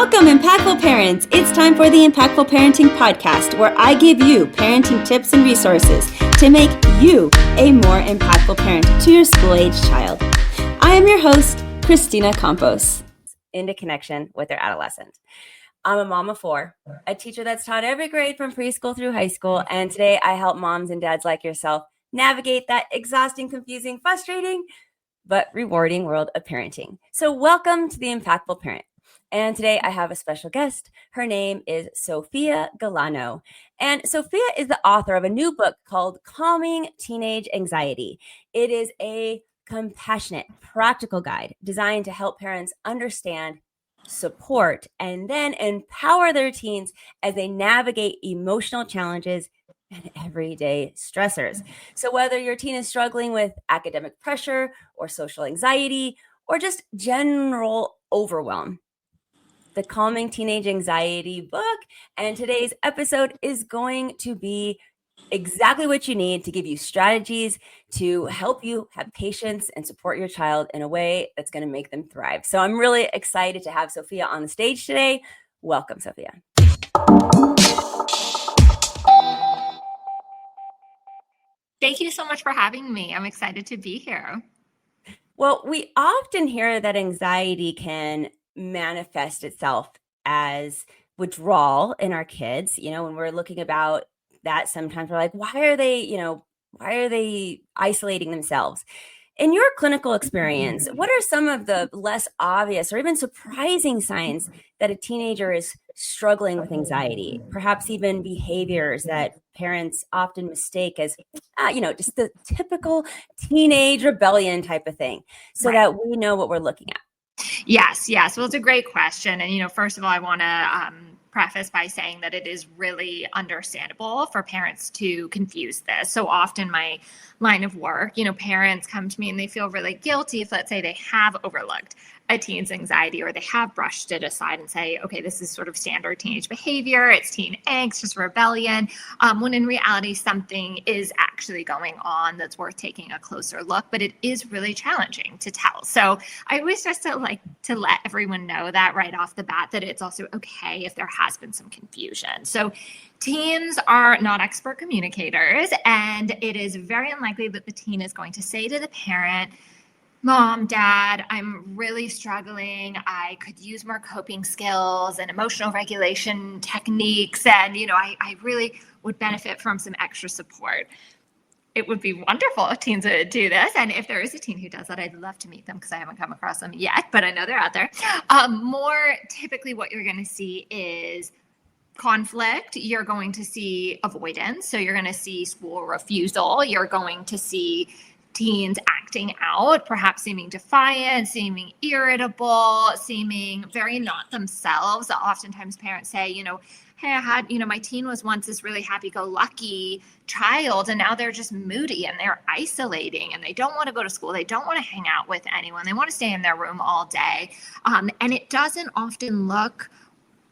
Welcome, Impactful Parents. It's time for the Impactful Parenting Podcast, where I give you parenting tips and resources to make you a more impactful parent to your school-age child. I am your host, Kristina Campos. Into connection with their adolescent. I'm a mom of four, a teacher that's taught every grade from preschool through high school, and today I help moms and dads like yourself navigate that exhausting, confusing, frustrating, but rewarding world of parenting. So welcome to the Impactful Parent. And today I have a special guest. Her name is Sophia Galano. And Sophia is the author of a new book called Calming Teenage Anxiety. It is a compassionate, practical guide designed to help parents understand, support, and then empower their teens as they navigate emotional challenges and everyday stressors. So whether your teen is struggling with academic pressure or social anxiety or just general overwhelm, the Calming Teenage Anxiety book and today's episode is going to be exactly what you need to give you strategies to help you have patience and support your child in a way that's going to make them thrive. So I'm really excited to have Sophia on the stage today. Welcome, Sophia. Thank you so much for having me. I'm excited to be here. Well, we often hear that anxiety can manifest itself as withdrawal in our kids. When we're looking about that, sometimes we're like, why are they isolating themselves? In your clinical experience, what are some of the less obvious or even surprising signs that a teenager is struggling with anxiety? Perhaps even behaviors that parents often mistake as, just the typical teenage rebellion type of thing, so that we know what we're looking at. Yes. Well, it's a great question. And, first of all, I want to preface by saying that it is really understandable for parents to confuse this. So often my line of work, parents come to me and they feel really guilty if, let's say, they have overlooked a teen's anxiety or they have brushed it aside and say, okay, this is sort of standard teenage behavior. It's teen angst, just rebellion. When in reality, something is actually going on that's worth taking a closer look, but it is really challenging to tell. So I always just like to let everyone know that right off the bat, that it's also okay if there has been some confusion. So teens are not expert communicators, and it is very unlikely that the teen is going to say to the parent, Mom, Dad, I'm really struggling. I could use more coping skills and emotional regulation techniques. And, I really would benefit from some extra support. It would be wonderful if teens would do this. And if there is a teen who does that, I'd love to meet them because I haven't come across them yet, but I know they're out there. More typically what you're going to see is conflict. You're going to see avoidance. So you're going to see school refusal. You're going to see teens acting out, perhaps seeming defiant, seeming irritable, seeming very not themselves. Oftentimes parents say, hey, I had, my teen was once this really happy-go-lucky child, and now they're just moody and they're isolating and they don't want to go to school. They don't want to hang out with anyone. They want to stay in their room all day. And it doesn't often look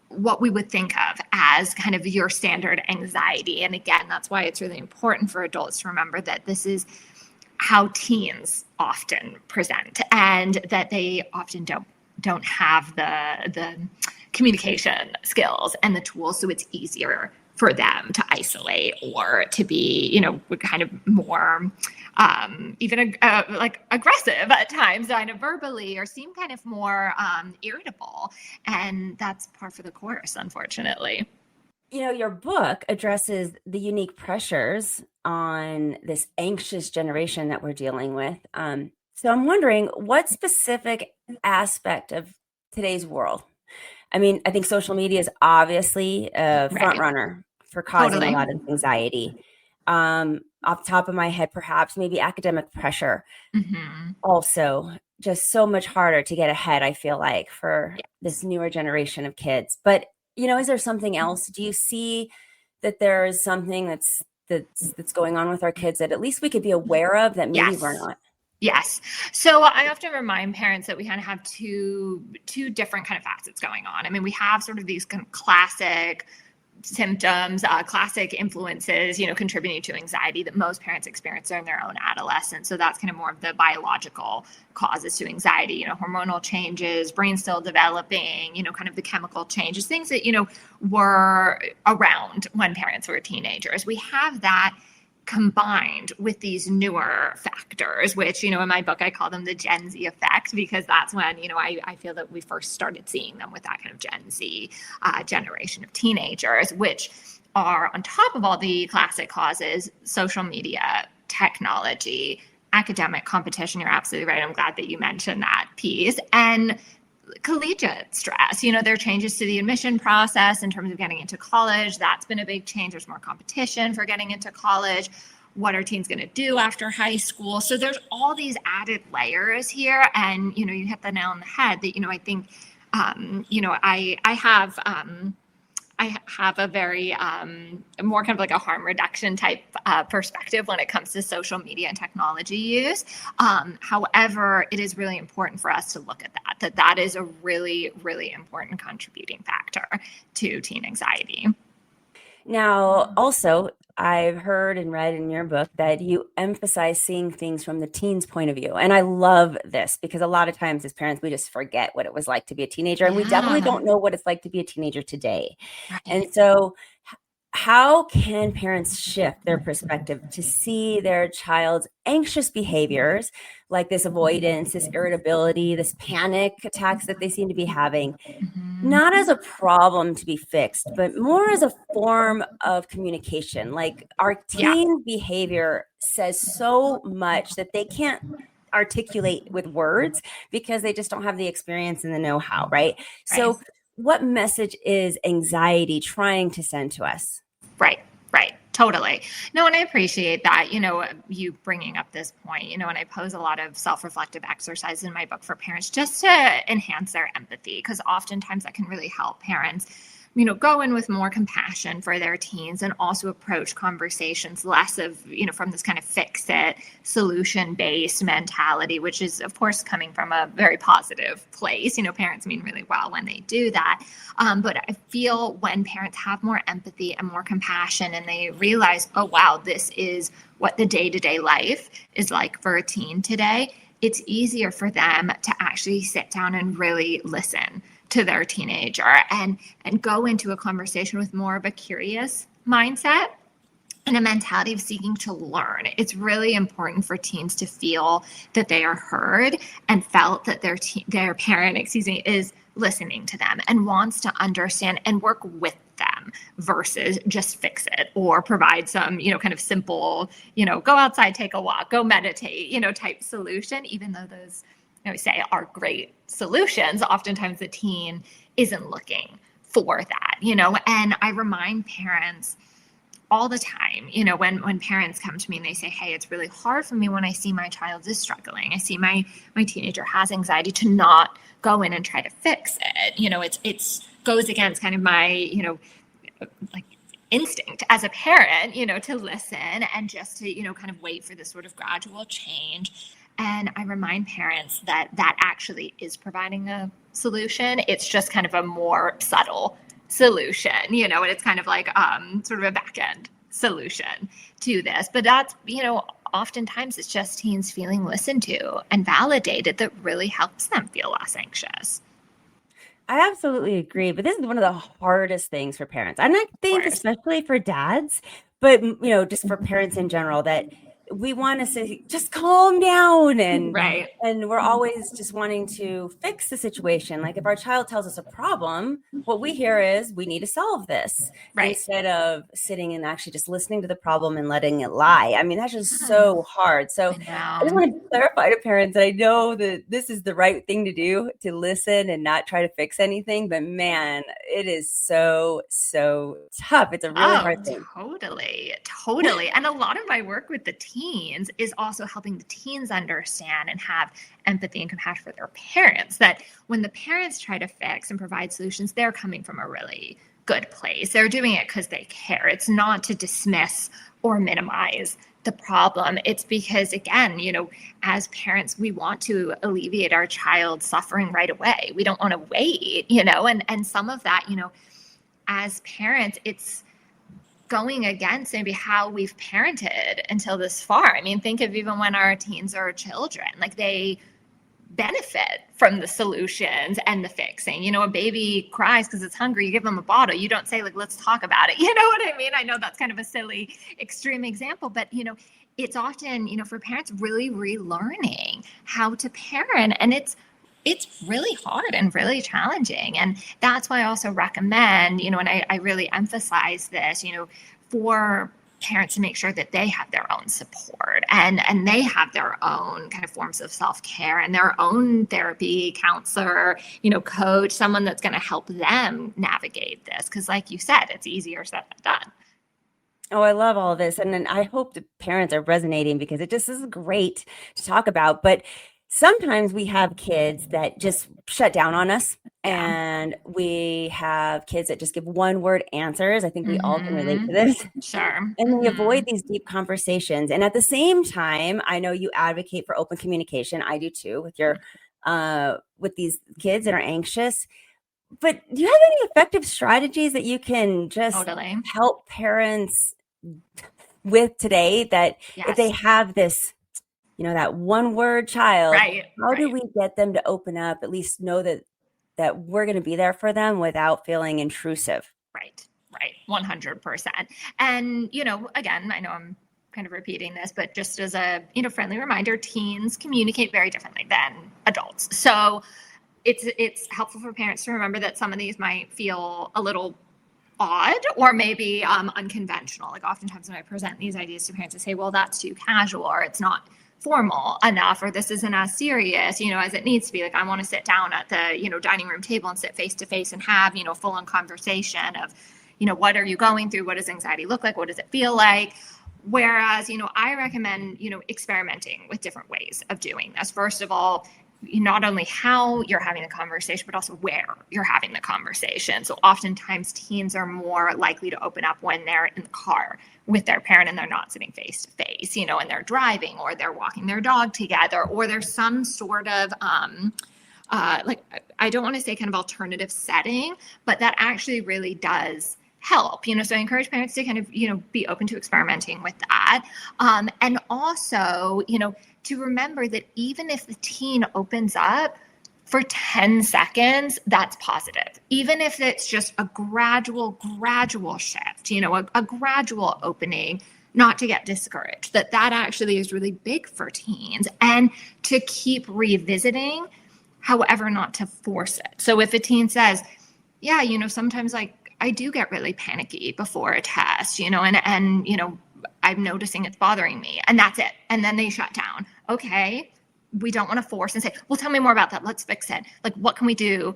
what we would think of as kind of your standard anxiety. And again, that's why it's really important for adults to remember that this is how teens often present, and that they often don't have the communication skills and the tools, so it's easier for them to isolate or to be, kind of more even like aggressive at times, kind of verbally, or seem kind of more irritable, and that's par for the course, unfortunately. Your book addresses the unique pressures on this anxious generation that we're dealing with. So I'm wondering, what specific aspect of today's world? I mean, I think social media is obviously a front runner for causing a lot of anxiety. Off the top of my head, perhaps maybe academic pressure. Mm-hmm. Also, just so much harder to get ahead, I feel like, for this newer generation of kids. But is there something else? Do you see that there is something that's going on with our kids that at least we could be aware of that maybe we're not? Yes. So I often remind parents that we kind of have two different kind of facets going on. I mean, we have sort of these kind of classic symptoms, classic influences, contributing to anxiety that most parents experience during their own adolescence. So that's kind of more of the biological causes to anxiety, hormonal changes, brain still developing, kind of the chemical changes, things that, were around when parents were teenagers. We have that combined with these newer factors, which, in my book, I call them the Gen Z effect, because that's when, I feel that we first started seeing them with that kind of Gen Z generation of teenagers, which are on top of all the classic causes, social media, technology, academic competition. You're absolutely right. I'm glad that you mentioned that piece. And collegiate stress. There are changes to the admission process in terms of getting into college. That's been a big change. There's more competition for getting into college. What are teens going to do after high school? So there's all these added layers here. And, you hit the nail on the head that, I think, I have a very more kind of like a harm reduction type perspective when it comes to social media and technology use. However, it is really important for us to look at that is a really, really important contributing factor to teen anxiety. Now, also, I've heard and read in your book that you emphasize seeing things from the teen's point of view. And I love this because a lot of times as parents, we just forget what it was like to be a teenager. And we definitely don't know what it's like to be a teenager today. Right. And so how can parents shift their perspective to see their child's anxious behaviors, like this avoidance, this irritability, this panic attacks that they seem to be having, not as a problem to be fixed, but more as a form of communication? Like our teen behavior says so much that they can't articulate with words because they just don't have the experience and the know-how, right? So what message is anxiety trying to send to us? Right. Totally. No, and I appreciate that, you bringing up this point, and I pose a lot of self-reflective exercises in my book for parents just to enhance their empathy, because oftentimes that can really help parents, go in with more compassion for their teens and also approach conversations less of, from this kind of fix it, solution-based mentality, which is, of course, coming from a very positive place. Parents mean really well when they do that. But I feel when parents have more empathy and more compassion and they realize, oh, wow, this is what the day-to-day life is like for a teen today, it's easier for them to actually sit down and really listen to their teenager and go into a conversation with more of a curious mindset and a mentality of seeking to learn. It's really important for teens to feel that they are heard and felt that their parent, is listening to them and wants to understand and work with them versus just fix it or provide some, kind of simple, go outside, take a walk, go meditate, type solution, even though those say are great solutions. Oftentimes the teen isn't looking for that, and I remind parents all the time, when parents come to me and they say, hey, it's really hard for me when I see my child is struggling. I see my teenager has anxiety, to not go in and try to fix it. It's goes against kind of my, like instinct as a parent, to listen and just to, kind of wait for this sort of gradual change. And I remind parents that actually is providing a solution. It's just kind of a more subtle solution, and it's kind of like sort of a back end solution to this. But that's, oftentimes it's just teens feeling listened to and validated that really helps them feel less anxious. I absolutely agree. But this is one of the hardest things for parents. And I think especially for dads, but, just for parents in general, that we want to say, just calm down. And we're always just wanting to fix the situation. Like if our child tells us a problem, what we hear is we need to solve this instead of sitting and actually just listening to the problem and letting it lie. I mean, that's just so hard. So I just want to clarify to parents that I know that this is the right thing to do, to listen and not try to fix anything. But man, it is so tough. It's a really hard thing. Totally. And a lot of my work with the teens is also helping the teens understand and have empathy and compassion for their parents, that when the parents try to fix and provide solutions, they're coming from a really good place. They're doing it because they care. It's not to dismiss or minimize the problem. It's because, again, as parents, we want to alleviate our child's suffering right away. We don't want to wait, and some of that, as parents, it's going against maybe how we've parented until this far. I mean, think of even when our teens are children, like they benefit from the solutions and the fixing. You know, a baby cries because it's hungry, you give them a bottle. You don't say, like, let's talk about it. You know what I mean? I know that's kind of a silly extreme example, but you know, it's often, you know, for parents really relearning how to parent, and it's really hard and really challenging. And that's why I also recommend, you know, and I really emphasize this, you know, for parents to make sure that they have their own support and they have their own kind of forms of self-care and their own therapy, counselor, you know, coach, someone that's going to help them navigate this. Because like you said, it's easier said than done. Oh, I love all of this. And then I hope the parents are resonating because it just is great to talk about. But sometimes we have kids that just shut down on us, and we have kids that just give one word answers. I think we all can relate to this. Sure. And we avoid these deep conversations. And at the same time, I know you advocate for open communication. I do too with your with these kids that are anxious. But do you have any effective strategies that you can just help parents with today that if they have this, you know, that one word child, how do we get them to open up, at least know that we're going to be there for them without feeling intrusive? Right. 100%. And, you know, again, I know I'm kind of repeating this, but just as a, you know, friendly reminder, teens communicate very differently than adults. So it's helpful for parents to remember that some of these might feel a little odd or maybe unconventional. Like oftentimes when I present these ideas to parents, I say, well, that's too casual, or it's not formal enough, or this isn't as serious, you know, as it needs to be. Like I want to sit down at the, you know, dining room table and sit face to face and have, you know, full on conversation of, you know, what are you going through? What does anxiety look like? What does it feel like? Whereas, you know, I recommend, you know, experimenting with different ways of doing this. First of all, not only how you're having the conversation, but also where you're having the conversation. So oftentimes teens are more likely to open up when they're in the car with their parent and they're not sitting face to face, you know, and they're driving or they're walking their dog together, or there's some sort of, like, I don't want to say kind of alternative setting, but that actually really does help, you know. So I encourage parents to kind of, you know, be open to experimenting with that. And also, you know, to remember that even if the teen opens up for 10 seconds, that's positive. Even if it's just a gradual shift, you know, a gradual opening, not to get discouraged, that actually is really big for teens, and to keep revisiting, however, not to force it. So if a teen says, yeah, you know, sometimes like I do get really panicky before a test, you know, and, you know, I'm noticing it's bothering me, and that's it. And then they shut down. Okay. We don't want to force and say, well, tell me more about that. Let's fix it. Like, what can we do?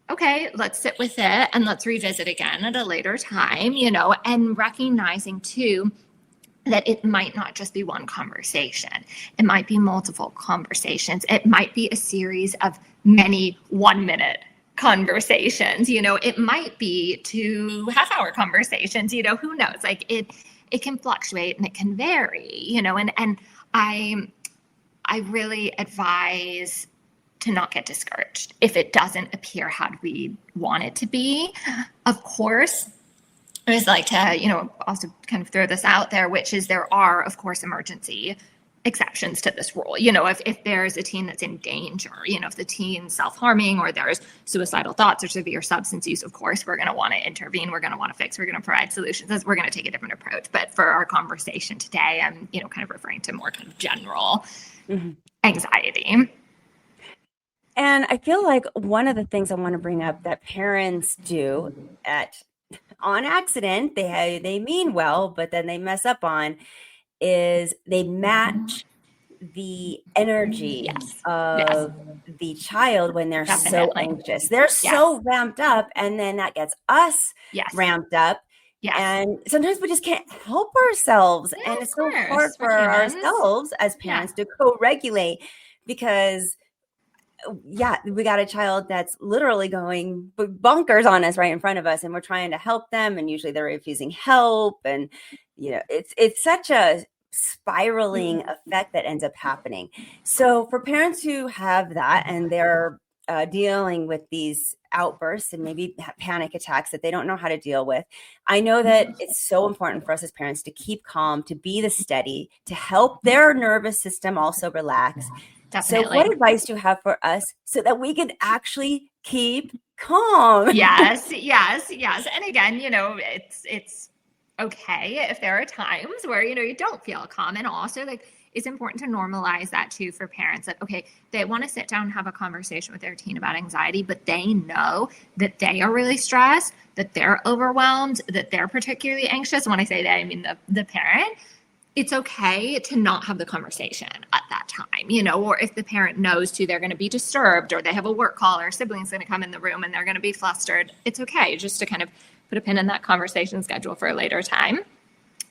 Okay, let's sit with it and let's revisit again at a later time, you know, and recognizing too that it might not just be one conversation. It might be multiple conversations. It might be a series of many 1-minute conversations, you know, it might be 2 half-hour conversations, you know, who knows? Like it can fluctuate and it can vary, you know, and I really advise to not get discouraged if it doesn't appear how we want it to be. Of course, I always like to, you know, also kind of throw this out there, which is there are, of course, emergency exceptions to this rule. You know, if there's a teen that's in danger, you know, if the teen's self-harming or there's suicidal thoughts or severe substance use, of course, we're going to want to intervene. We're going to want to fix. We're going to provide solutions. We're going to take a different approach. But for our conversation today, I'm, you know, kind of referring to more kind of general anxiety. And I feel like one of the things I want to bring up that parents do on accident, they mean well, but then they mess up on, is they match the energy of the child when they're so anxious. They're so ramped up, and then that gets us ramped up. And sometimes we just can't help ourselves. And it's so hard for ourselves as parents to co-regulate because we got a child that's literally going bonkers on us right in front of us, and we're trying to help them, and usually they're refusing help. And, you know, it's such a spiraling effect that ends up happening. So for parents who have that and they're dealing with these outbursts and maybe panic attacks that they don't know how to deal with. I know that it's so important for us as parents to keep calm, to be the steady, to help their nervous system also relax. Definitely. So what advice do you have for us so that we can actually keep calm? Yes. And again, it's okay if there are times where, you don't feel calm. And also, like, it's important to normalize that too for parents, that, okay, they want to sit down and have a conversation with their teen about anxiety, but they know that they are really stressed, that they're overwhelmed, that they're particularly anxious. When I say that, I mean the parent. It's okay to not have the conversation at that time, or if the parent knows too, they're going to be disturbed, or they have a work call, or a sibling's going to come in the room and they're going to be flustered. It's okay just to kind of put a pin in that conversation schedule for a later time.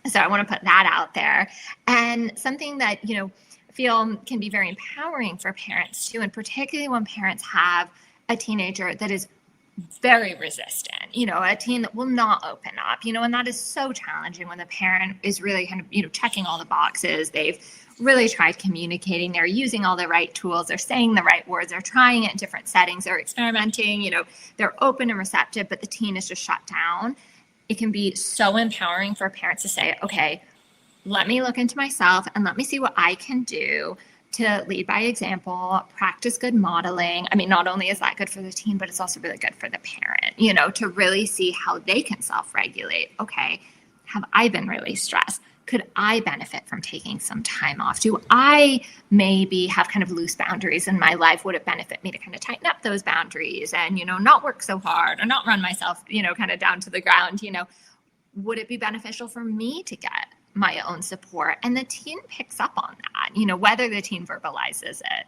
So I want to put that out there. And something that, I feel can be very empowering for parents too, and particularly when parents have a teenager that is very resistant, a teen that will not open up, and that is so challenging when the parent is really kind of, checking all the boxes. They've really tried communicating. They're using all the right tools. They're saying the right words. They're trying it in different settings. They're experimenting, they're open and receptive, but the teen is just shut down. It can be so empowering for parents to say, okay, let me look into myself and let me see what I can do to lead by example, practice good modeling. I mean, not only is that good for the teen, but it's also really good for the parent, to really see how they can self-regulate. Okay, have I been really stressed? Could I benefit from taking some time off? Do I maybe have kind of loose boundaries in my life? Would it benefit me to kind of tighten up those boundaries and, not work so hard or not run myself, kind of down to the ground? Would it be beneficial for me to get my own support? And the teen picks up on that, whether the teen verbalizes it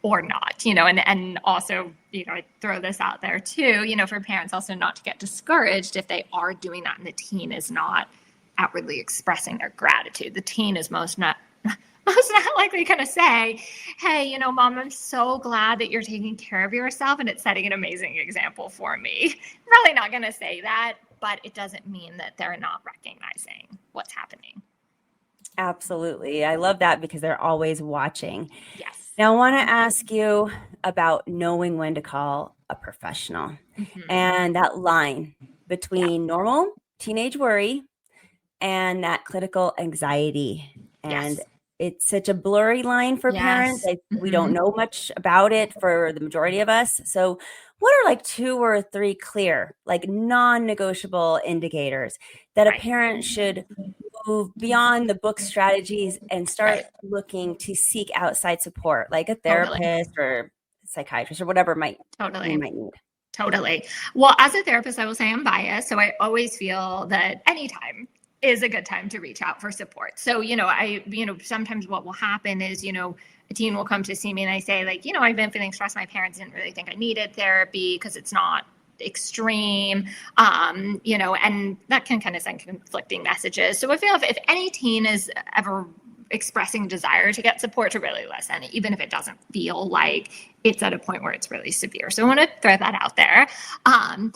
or not, and also, I throw this out there too, for parents also not to get discouraged if they are doing that and the teen is not outwardly expressing their gratitude. The teen is most not likely going to say, hey, Mom, I'm so glad that you're taking care of yourself and it's setting an amazing example for me. Probably not going to say that, but it doesn't mean that they're not recognizing what's happening. Absolutely. I love that because they're always watching. Yes. Now, I want to ask you about knowing when to call a professional and that line between normal teenage worry and that clinical anxiety. And it's such a blurry line for parents. We don't know much about it for the majority of us. So what are like 2 or 3 clear, like non-negotiable indicators that a parent should move beyond the book strategies and start looking to seek outside support, like a therapist or psychiatrist or whatever you might need? Totally. Well, as a therapist, I will say I'm biased. So I always feel that anytime is a good time to reach out for support. So, sometimes what will happen is, a teen will come to see me and I say, like, I've been feeling stressed. My parents didn't really think I needed therapy because it's not extreme, and that can kind of send conflicting messages. So I feel if any teen is ever expressing desire to get support, to really listen, even if it doesn't feel like it's at a point where it's really severe. So I want to throw that out there. And,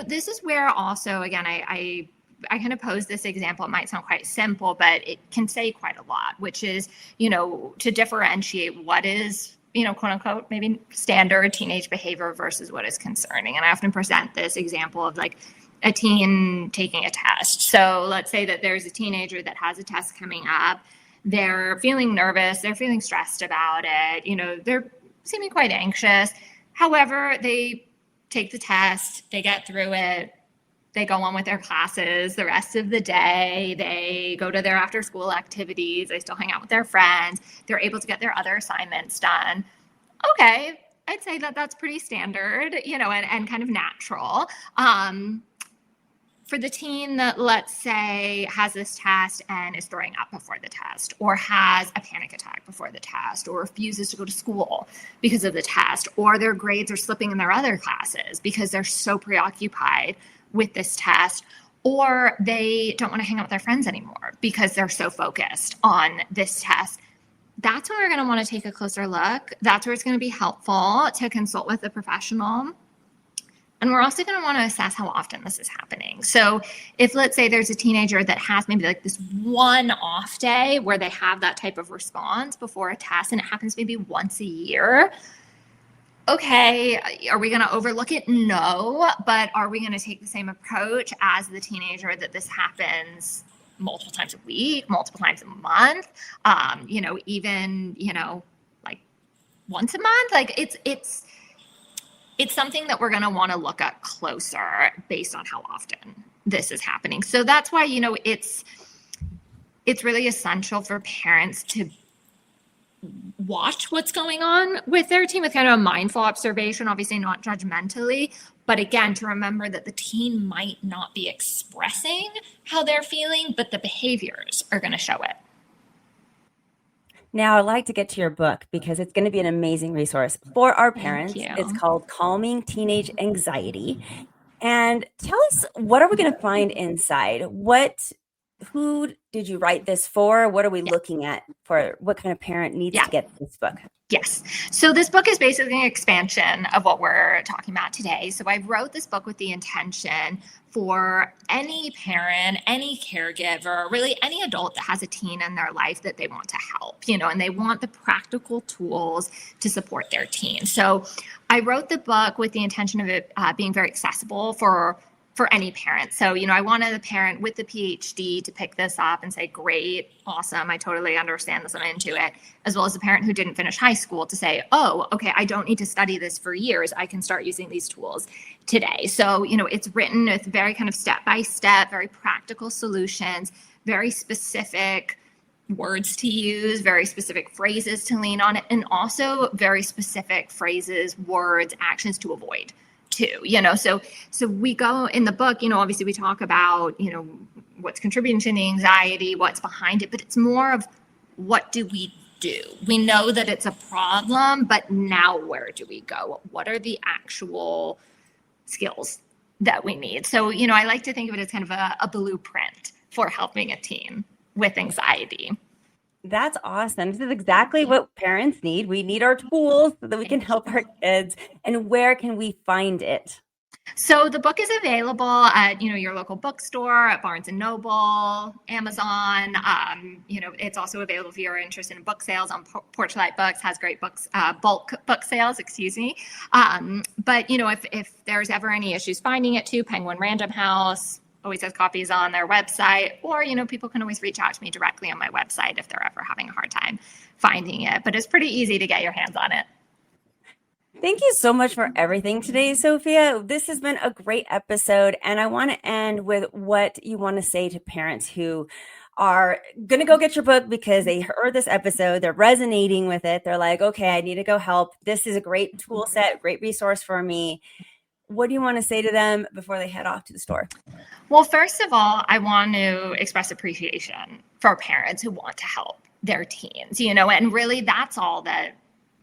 this is where also, again, I kind of pose this example. It might sound quite simple, but it can say quite a lot, which is, to differentiate what is, quote unquote, maybe standard teenage behavior versus what is concerning. And I often present this example of like a teen taking a test. So let's say that there's a teenager that has a test coming up. They're feeling nervous. They're feeling stressed about it. They're seeming quite anxious. However, they take the test, they get through it. They go on with their classes the rest of the day. They go to their after school activities. They still hang out with their friends. They're able to get their other assignments done. Okay, I'd say that that's pretty standard, and kind of natural. For the teen that, let's say, has this test and is throwing up before the test, or has a panic attack before the test, or refuses to go to school because of the test, or their grades are slipping in their other classes because they're so preoccupied with this test, or they don't want to hang out with their friends anymore because they're so focused on this test. That's when we're going to want to take a closer look. That's where it's going to be helpful to consult with a professional. And we're also going to want to assess how often this is happening. So if, let's say, there's a teenager that has maybe like this one off day where they have that type of response before a test, and it happens maybe once a year, okay, are we going to overlook it? No, but are we going to take the same approach as the teenager that this happens multiple times a week, multiple times a month, even, like once a month? Like it's something that we're going to want to look at closer based on how often this is happening. So that's why, it's really essential for parents to watch what's going on with their teen with kind of a mindful observation, obviously not judgmentally, but again, to remember that the teen might not be expressing how they're feeling, but the behaviors are going to show it. Now, I'd like to get to your book because it's going to be an amazing resource for our parents. It's called Calming Teenage Anxiety. And tell us, what are we going to find inside? Who did you write this for? What are we looking at for what kind of parent needs to get this book? Yes. So this book is basically an expansion of what we're talking about today. So I wrote this book with the intention for any parent, any caregiver, really any adult that has a teen in their life that they want to help, and they want the practical tools to support their teen. So I wrote the book with the intention of it being very accessible for any parent. So, I wanted the parent with the PhD to pick this up and say, great, awesome, I totally understand this, I'm into it, as well as the parent who didn't finish high school to say, oh, okay, I don't need to study this for years. I can start using these tools today. So, it's written with very kind of step-by-step, very practical solutions, very specific words to use, very specific phrases to lean on, and also very specific phrases, words, actions to avoid too, so we go in the book, obviously we talk about, what's contributing to the anxiety, what's behind it, but it's more of what do we do? We know that it's a problem, but now where do we go? What are the actual skills that we need? So, I like to think of it as kind of a blueprint for helping a teen with anxiety. That's awesome. This is exactly what parents need. We need our tools so that we can help our kids. And where can we find it? So the book is available at, your local bookstore, at Barnes & Noble, Amazon. It's also available if you're interested in book sales on Porchlight Books, has great books, bulk book sales, But, if there's ever any issues finding it too, Penguin Random House always has copies on their website, or, people can always reach out to me directly on my website if they're ever having a hard time finding it. But it's pretty easy to get your hands on it. Thank you so much for everything today, Sophia. This has been a great episode, and I want to end with what you want to say to parents who are going to go get your book because they heard this episode, they're resonating with it. They're like, okay, I need to go help. This is a great tool set, great resource for me. What do you want to say to them before they head off to the store? Well, first of all, I want to express appreciation for parents who want to help their teens, and really that's all that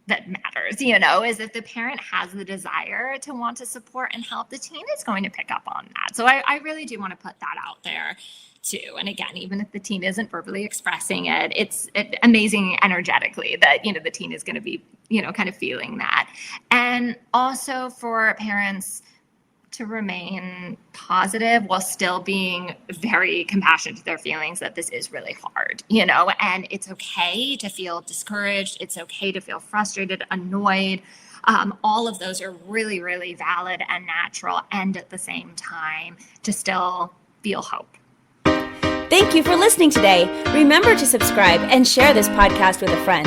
matters, is if the parent has the desire to want to support and help, the teen is going to pick up on that. So I really do want to put that out there too. And again, even if the teen isn't verbally expressing it, it's amazing energetically that, the teen is going to be, kind of feeling that. And also for parents to remain positive while still being very compassionate to their feelings that this is really hard, and it's okay to feel discouraged. It's okay to feel frustrated, annoyed. All of those are really, really valid and natural. And at the same time, to still feel hope. Thank you for listening today. Remember to subscribe and share this podcast with a friend.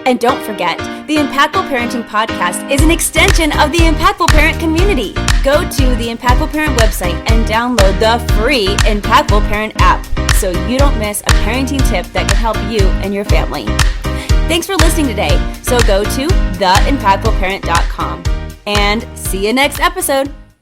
And don't forget, the Impactful Parenting Podcast is an extension of the Impactful Parent community. Go to the Impactful Parent website and download the free Impactful Parent app so you don't miss a parenting tip that can help you and your family. Thanks for listening today. So go to theimpactfulparent.com and see you next episode.